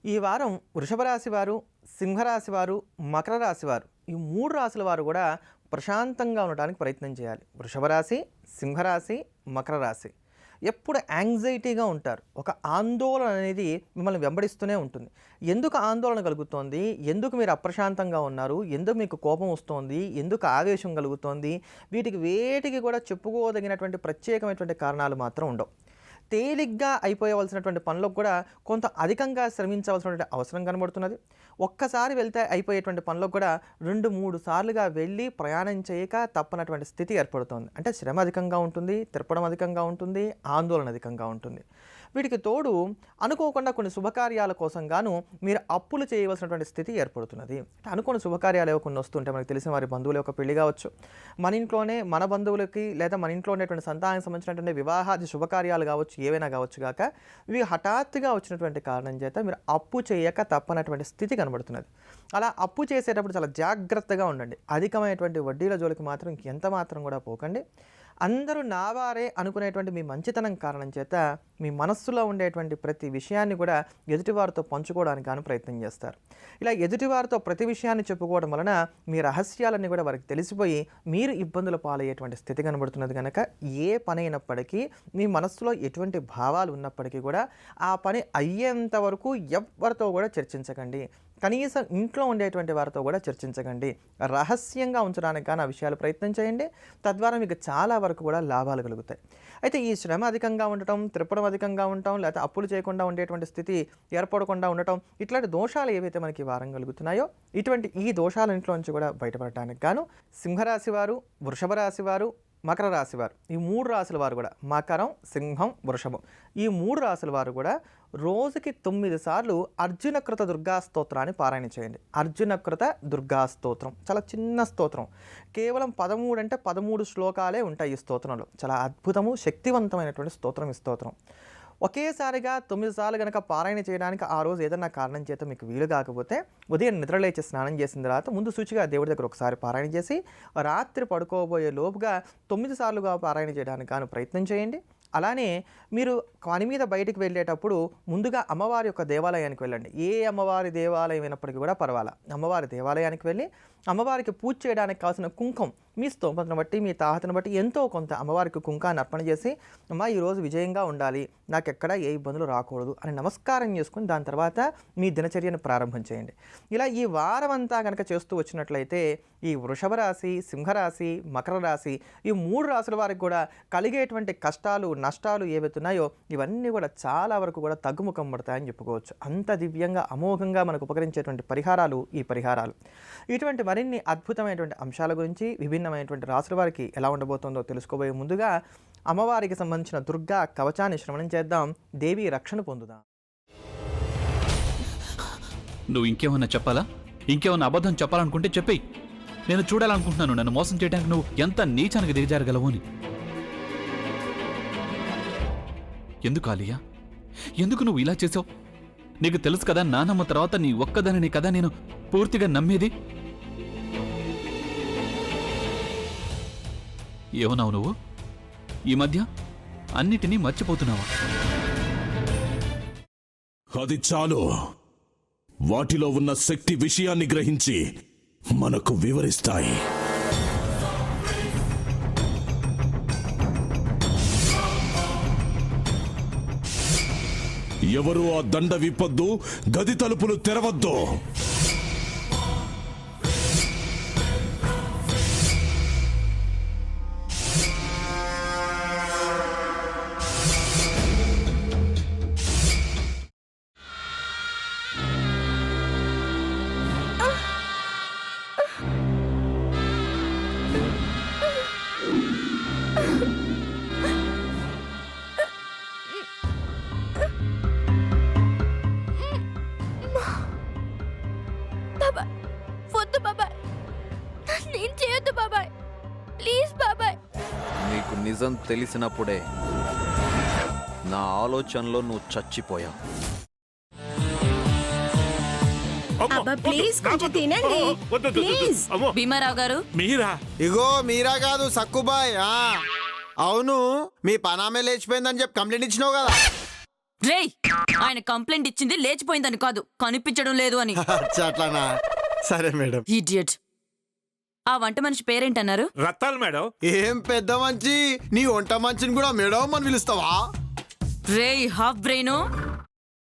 ఈ వారం వృషభ రాశి వారు, సింహరాశి వారు, మకర రాశి వారు ఈ 3 రాశుల వారు కూడా ప్రశాంతంగా ఉండడానికి ప్రయత్నం చేయాలి. వృషభ రాశి, సింహరాశి, మకర రాశి ఎప్పుడు యాంగ్జైటీగా ఉంటారు. ఒక ఆందోళన అనేది మిమ్మల్ని వెంబడిస్తూనే ఉంటుంది. ఎందుకు ఆందోళన కలుగుతోంది, ఎందుకు మీరు అప్రశాంతంగా ఉన్నారు, ఎందుకు మీకు కోపం వస్తోంది, ఎందుకు ఆవేశం కలుగుతోంది, వేటికి కూడా చెప్పుకోదగినటువంటి ప్రత్యేకమైనటువంటి కారణాలు మాత్రం ఉండవు. తేలిగ్గా అయిపోయవలసినటువంటి పనులకు కూడా కొంత అధికంగా శ్రమించవలసినటువంటి అవసరం కనబడుతున్నది. ఒక్కసారి వెళ్తే అయిపోయేటువంటి పనులకు కూడా 2-3 సార్లుగా వెళ్ళి ప్రయాణం చేయక తప్పనటువంటి స్థితి ఏర్పడుతుంది. అంటే శ్రమ అధికంగా ఉంటుంది, తిరపడం అధికంగా ఉంటుంది, ఆందోళన అధికంగా ఉంటుంది. వీటికి తోడు అనుకోకుండా కొన్ని శుభకార్యాల కోసం గాను మీరు అప్పులు చేయవలసినటువంటి స్థితి ఏర్పడుతున్నది. అంటే అనుకోని శుభకార్యాలు ఏవో కొన్ని వస్తుంటే మనకు తెలిసిన వారి బంధువుల యొక్క పెళ్లి కావచ్చు, మన ఇంట్లోనే మన బంధువులకి లేదా మన ఇంట్లో ఉండేటువంటి సంతానానికి సంబంధించినటువంటి వివాహాది శుభకార్యాలు కావచ్చు, ఏవైనా కావచ్చు కాక ఇవి హఠాత్తుగా వచ్చినటువంటి కారణం చేత మీరు అప్పు చేయక తప్పనటువంటి స్థితి కనబడుతున్నది. అలా అప్పు చేసేటప్పుడు చాలా జాగ్రత్తగా ఉండండి. అధికమైనటువంటి వడ్డీల జోలికి మాత్రం ఎంత మాత్రం కూడా పోకండి. అందరూ నావారే అనుకునేటువంటి మీ మంచితనం కారణం చేత మీ మనస్సులో ఉండేటువంటి ప్రతి విషయాన్ని కూడా ఎదుటివారితో పంచుకోవడానికి గాను ప్రయత్నం చేస్తారు. ఇలా ఎదుటివారితో ప్రతి విషయాన్ని చెప్పుకోవడం వలన మీ రహస్యాలన్నీ కూడా వారికి తెలిసిపోయి మీరు ఇబ్బందుల పాలయ్యేటువంటి స్థితి కనబడుతున్నది కనుక ఏ పని అయినప్పటికీ మీ మనస్సులో ఎటువంటి భావాలు ఉన్నప్పటికీ కూడా ఆ పని అయ్యేంత వరకు ఎవరితో కూడా చర్చించకండి. కనీసం ఇంట్లో ఉండేటువంటి వారితో కూడా చర్చించకండి. రహస్యంగా ఉంచడానికి కానీ ఆ విషయాలు ప్రయత్నం చేయండి. తద్వారా మీకు చాలా వరకు కూడా లాభాలు కలుగుతాయి. అయితే ఈ శ్రమ అధికంగా ఉండటం, త్రిప్పడం అధికంగా ఉండటం, లేకపోతే అప్పులు చేయకుండా ఉండేటువంటి స్థితి ఏర్పడకుండా ఉండటం, ఇట్లాంటి దోషాలు ఏవైతే మనకి వారం కలుగుతున్నాయో ఈ దోషాలన్నింటిలో నుంచి కూడా బయటపడటానికి గాను సింహరాశి వారు, వృషభ రాశి వారు, మకర రాశి వారు ఈ 3 రాశుల వారు కూడా మకరం, సింహం, వృషభం ఈ 3 రాశుల వారు కూడా రోజుకి 9 సార్లు అర్జునకృత దుర్గా స్తోత్రాన్ని పారాయణ చేయండి. అర్జునకృత దుర్గా స్తోత్రం చాలా చిన్న స్తోత్రం, కేవలం 13 అంటే 13 శ్లోకాలే ఉంటాయి ఈ స్తోత్రంలో. చాలా అద్భుతము, శక్తివంతమైనటువంటి స్తోత్రం ఈ స్తోత్రం. ఒకేసారిగా 9 సార్లు కనుక పారాయణ చేయడానికి ఆ రోజు ఏదన్నా కారణం చేత మీకు వీలు కాకపోతే ఉదయం నిద్రలేచి స్నానం చేసిన తర్వాత ముందు సూచిగా దేవుడి దగ్గర ఒకసారి పారాయణ చేసి రాత్రి పడుకోబోయే లోపుగా 9 సార్లుగా పారాయణ చేయడానికి గాను ప్రయత్నం చేయండి. అలానే మీరు పని మీద బయటికి వెళ్ళేటప్పుడు ముందుగా అమ్మవారి యొక్క దేవాలయానికి వెళ్ళండి. ఏ అమ్మవారి దేవాలయం అయినప్పటికీ కూడా పర్వాలా, అమ్మవారి దేవాలయానికి వెళ్ళి అమ్మవారికి పూజ చేయడానికి కావాల్సిన కుంకుమ మీ స్తోమతను బట్టి, మీ తాహతను బట్టి ఎంతో కొంత అమ్మవారికి కుంకాన్ని అర్పణ చేసి, అమ్మ ఈరోజు విజయంగా ఉండాలి, నాకు ఎక్కడ ఏ ఇబ్బందులు రాకూడదు అని నమస్కారం చేసుకుని దాని తర్వాత మీ దినచర్యను ప్రారంభం చేయండి. ఇలా ఈ వారం అంతా కనుక చేస్తూ వచ్చినట్లయితే ఈ వృషభ రాశి, సింహరాశి, మకర రాశి ఈ 3 రాశుల వారికి కూడా కలిగేటువంటి కష్టాలు, నష్టాలు ఏవైతున్నాయో ఇవన్నీ కూడా చాలా వరకు కూడా తగ్గుముఖం పడతాయని చెప్పుకోవచ్చు. అంత దివ్యంగా అమోఘంగా మనకు ఉపకరించేటువంటి పరిహారాలు ఈ పరిహారాలు. ఇటువంటి మరిన్ని అద్భుతమైనటువంటి అంశాల గురించి విభిన్నమైనటువంటి రాశుల వారికి ఎలా ఉండబోతుందో తెలుసుకోబోయే ముందుగా అమ్మవారికి సంబంధించిన దుర్గా కవచాన్ని శ్రవణం చేద్దాం. దేవి రక్షణ పొందుదాం. నువ్వు ఇంకేమన్నా చెప్పాలా? ఇంకేమన్నా అబద్ధం చెప్పాలనుకుంటే చెప్పేయి. నేను చూడాలనుకుంటున్నాను నన్ను మోసం చేయడానికి నువ్వు ఎంత నీచానికి దిగజారగలవు అని. ఎందుకు ఆలియా, ఎందుకు నువ్వు ఇలా చేసావు? నీకు తెలుసు కదా నానమ్మ తర్వాత నీ ఒక్కదానిని కదా నేను పూర్తిగా నమ్మేది. ఏమన్నావు నువ్వు? ఈ మధ్య అన్నిటినీ మర్చిపోతున్నావా? అది చాలు. వాటిలో ఉన్న శక్తి విషయాన్ని గ్రహించి మనకు వివరిస్తాయి. ఎవరు ఆ దండ విప్పొద్దు, గది తలుపులు తెరవద్దు. నీకు నిజం తెలిసినప్పుడే నా ఆలోచనలో నువ్వు చచ్చిపోయావు. భీమారావు గారు, మీరా? ఇగో మీరా కాదు, సక్కుబాయ్. అవును, మీ పనామే లేచిపోయిందని చెప్పి కంప్లైంట్ ఇచ్చినావు కదా. రేయ్, ఆయన కంప్లైంట్ ఇచ్చింది లేచిపోయిందని కాదు, కనిపించడం లేదు అని. అట్లానా? సరే మేడం. ఇడియట్. ఆ వంట మనిషి పేరేంటన్నారు? రత్తాలు మేడం. ఏం పెద్ద మంచి, నీ వంట మంచిని కూడా మేడం అని పిలుస్తావా? రేయ్ హాఫ్ బ్రెయిన్,